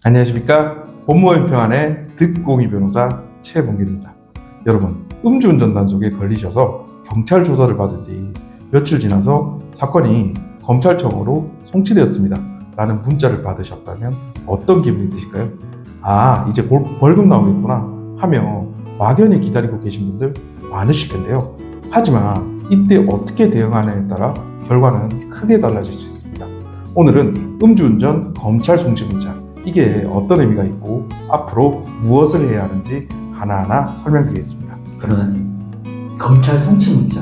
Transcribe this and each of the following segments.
안녕하십니까. 법무법인평안의 득공이 변호사 최봉길입니다. 여러분, 음주운전 단속에 걸리셔서 경찰 조사를 받은 뒤 며칠 지나서 사건이 검찰청으로 송치되었습니다 라는 문자를 받으셨다면 어떤 기분이 드실까요? 이제 벌금 나오겠구나 하며 막연히 기다리고 계신 분들 많으실 텐데요. 하지만 이때 어떻게 대응하느냐에 따라 결과는 크게 달라질 수 있습니다. 오늘은 음주운전 검찰 송치 문자, 이게 어떤 의미가 있고 앞으로 무엇을 해야 하는지 하나하나 설명드리겠습니다. 변호사님, 검찰 송치 문자,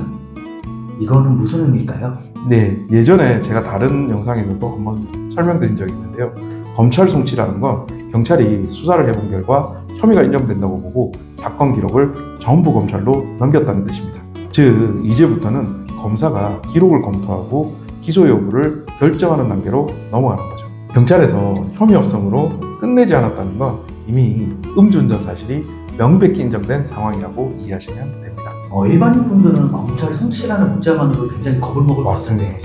이거는 무슨 의미일까요? 네, 예전에 제가 다른 영상에서도 한번 설명드린 적이 있는데요. 검찰 송치라는 건 경찰이 수사를 해본 결과 혐의가 인정된다고 보고 사건 기록을 전부 검찰로 넘겼다는 뜻입니다. 즉, 이제부터는 검사가 기록을 검토하고 기소 여부를 결정하는 단계로 넘어가는 거죠. 경찰에서 혐의 없음으로 끝내지 않았다는 건 이미 음주운전 사실이 명백히 인정된 상황이라고 이해하시면 됩니다. 일반인 분들은 검찰 송치라는 문자만으로 굉장히 겁을 먹을 것 같은데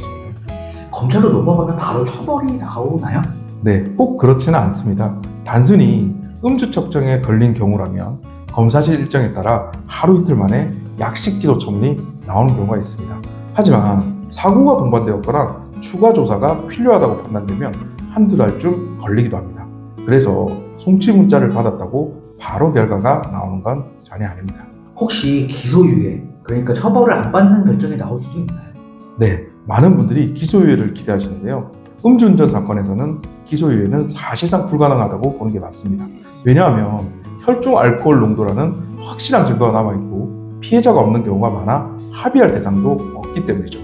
검찰로 넘어가면 바로 처벌이 나오나요? 네, 꼭 그렇지는 않습니다. 단순히 음주 측정에 걸린 경우라면 검사실 일정에 따라 하루 이틀 만에 약식 기소 처분이 나오는 경우가 있습니다. 하지만 사고가 동반되었거나 추가 조사가 필요하다고 판단되면 한두 달쯤 걸리기도 합니다. 그래서 송치 문자를 받았다고 바로 결과가 나오는 건 전혀 아닙니다. 혹시 기소유예, 그러니까 처벌을 안 받는 결정이 나올 수도 있나요? 네, 많은 분들이 기소유예를 기대하시는데요. 음주운전 사건에서는 기소유예는 사실상 불가능하다고 보는 게 맞습니다. 왜냐하면 혈중 알코올 농도라는 확실한 증거가 남아있고 피해자가 없는 경우가 많아 합의할 대상도 없기 때문이죠.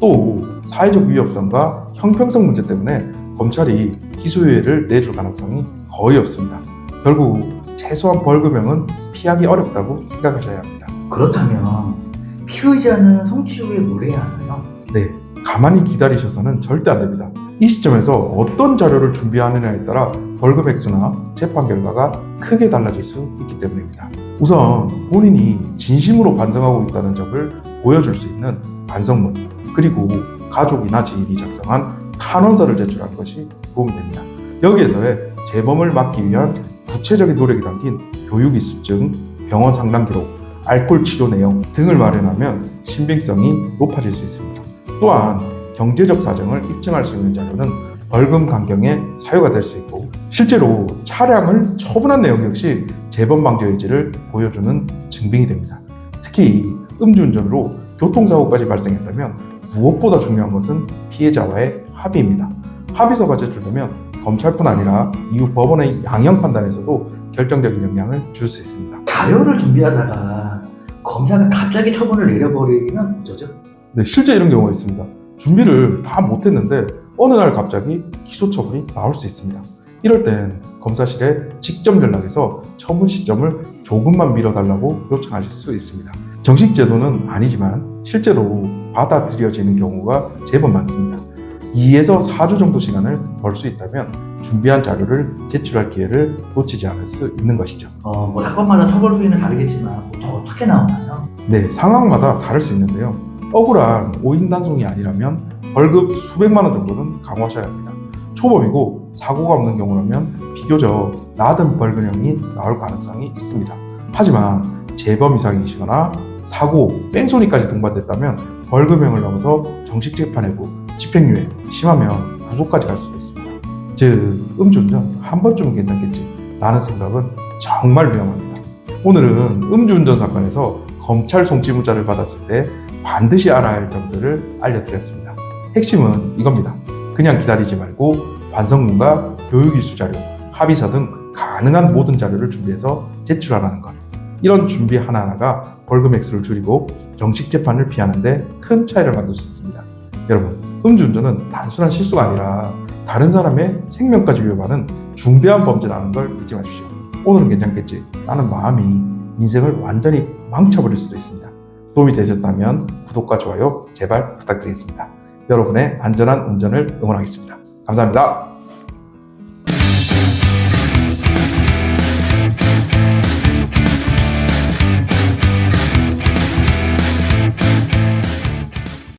또 사회적 위협성과 형평성 문제 때문에 검찰이 기소유예를 내줄 가능성이 거의 없습니다. 결국 최소한 벌금형은 피하기 어렵다고 생각하셔야 합니다. 그렇다면 피의자는 송치 후에 뭘 해야 하나요? 네, 가만히 기다리셔서는 절대 안 됩니다. 이 시점에서 어떤 자료를 준비하느냐에 따라 벌금 액수나 재판 결과가 크게 달라질 수 있기 때문입니다. 우선 본인이 진심으로 반성하고 있다는 점을 보여줄 수 있는 반성문, 그리고 가족이나 지인이 작성한 탄원서를 제출하는 것이 도움이 됩니다. 여기에 더해 재범을 막기 위한 구체적인 노력이 담긴 교육이수증, 병원 상담 기록, 알코올 치료 내용 등을 마련하면 신빙성이 높아질 수 있습니다. 또한 경제적 사정을 입증할 수 있는 자료는 벌금 강경에 사유가 될 수 있고, 실제로 차량을 처분한 내용 역시 재범 방지 의지를 보여주는 증빙이 됩니다. 특히 음주운전으로 교통사고까지 발생했다면 무엇보다 중요한 것은 피해자와의 합의입니다. 합의서가 제출되면 검찰뿐 아니라 이후 법원의 양형 판단에서도 결정적인 영향을 줄 수 있습니다. 자료를 준비하다가 검사가 갑자기 처분을 내려버리면 어쩌죠? 네, 실제 이런 경우가 있습니다. 준비를 다 못했는데 어느 날 갑자기 기소 처분이 나올 수 있습니다. 이럴 땐 검사실에 직접 연락해서 처분 시점을 조금만 미뤄달라고 요청하실 수 있습니다. 정식 제도는 아니지만 실제로 받아들여지는 경우가 제법 많습니다. 2에서 4주 정도 시간을 벌 수 있다면 준비한 자료를 제출할 기회를 놓치지 않을 수 있는 것이죠. 사건마다 처벌 수위는 다르겠지만 보통 어떻게 나오나요? 네, 상황마다 다를 수 있는데요. 억울한 5인 단속이 아니라면 벌금 수백만 원 정도는 강화하셔야 합니다. 초범이고 사고가 없는 경우라면 비교적 낮은 벌금형이 나올 가능성이 있습니다. 하지만 재범 이상이시거나 사고, 뺑소니까지 동반됐다면 벌금형을 넘어서 정식 재판해고, 집행유예, 심하면 구속까지 갈 수도 있습니다. 즉, 음주운전 한 번쯤은 괜찮겠지 라는 생각은 정말 위험합니다. 오늘은 음주운전 사건에서 검찰 송치 문자를 받았을 때 반드시 알아야 할 점들을 알려드렸습니다. 핵심은 이겁니다. 그냥 기다리지 말고 반성문과 교육이수 자료, 합의서 등 가능한 모든 자료를 준비해서 제출하라는 것. 이런 준비 하나하나가 벌금 액수를 줄이고 정식 재판을 피하는 데 큰 차이를 만들 수 있습니다. 여러분, 음주운전은 단순한 실수가 아니라 다른 사람의 생명까지 위협하는 중대한 범죄라는 걸 잊지 마십시오. 오늘은 괜찮겠지 라는 마음이 인생을 완전히 망쳐버릴 수도 있습니다. 도움이 되셨다면 구독과 좋아요 제발 부탁드리겠습니다. 여러분의 안전한 운전을 응원하겠습니다. 감사합니다.